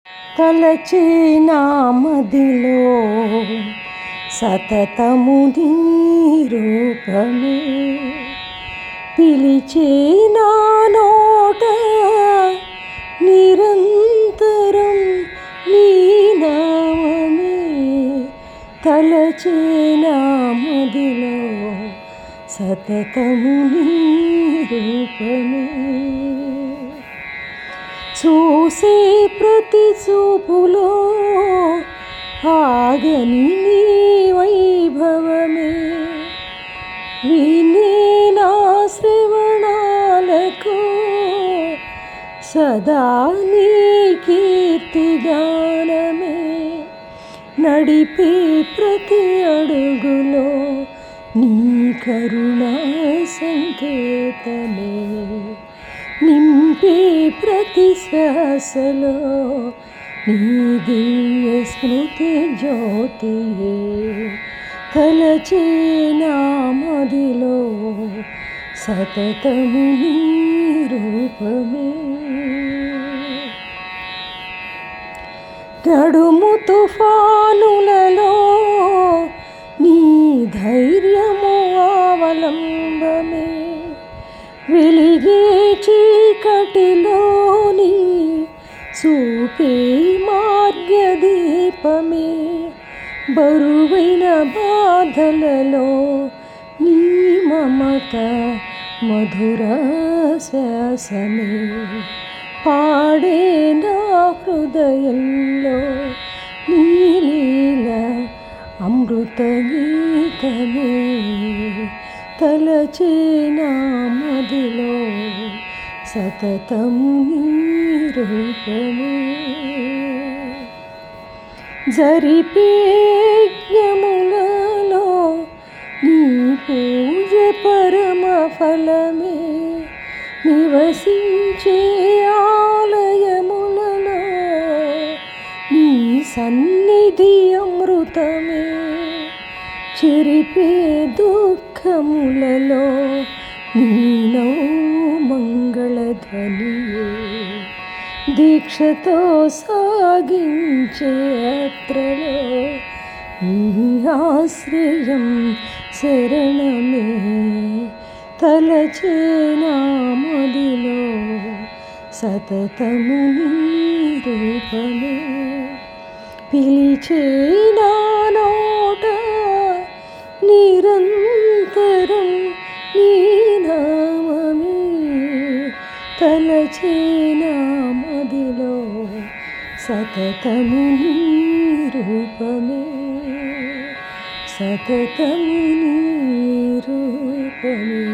తలచి నామదిలో సతతము నీ రూపమే పిలిచే నా నోట నిరంతరం నీ నామమే తలచి నామదిలో సతతము నీ రూపమే చూసే ప్రతి చూపులో ఆగని నీ వైభవమే వినే నా శ్రవణాలకు సదా నీ కీర్తిగానమే నడిపే ప్రతి అడుగులో నీ కరుణా సంకేతమే నింపే ప్రతి శ్వాసలో నీ దివ్య స్మృతి జ్యోతియే తలచే నామదిలో సతతము నీ రూపమే నడుము తుఫానులలో నీ ధైర్యము అవలంబమే వెలిగే చీకటిలోని చూపే మార్గదీపమే బరువైన బాధలలో నీ మమత మధుర శ్వాసమే పాడే నా హృదయంలో నీ లీల అమృత గీతమే తలచే నామదిలో సతతము నీ రూపమే జరిపే యజ్ఞములలో నీ పూజ పరమ ఫలమే నివసించే ఆలయములలో నీ సన్నిధి అమృతమే చెరిపే దుఃఖములలో నీలో మంగళధ్వనియే దీక్షతో సాగించే యాత్రలో నీ ఆశ్రయం శరణమే తలచే నామదిలో సతతము నీ రూపమే పిలిచే నా నోట నిరంతరం నీ నామమే తలచే నామదిలో సతతము నీ రూపమే సతతము నీ రూపమే.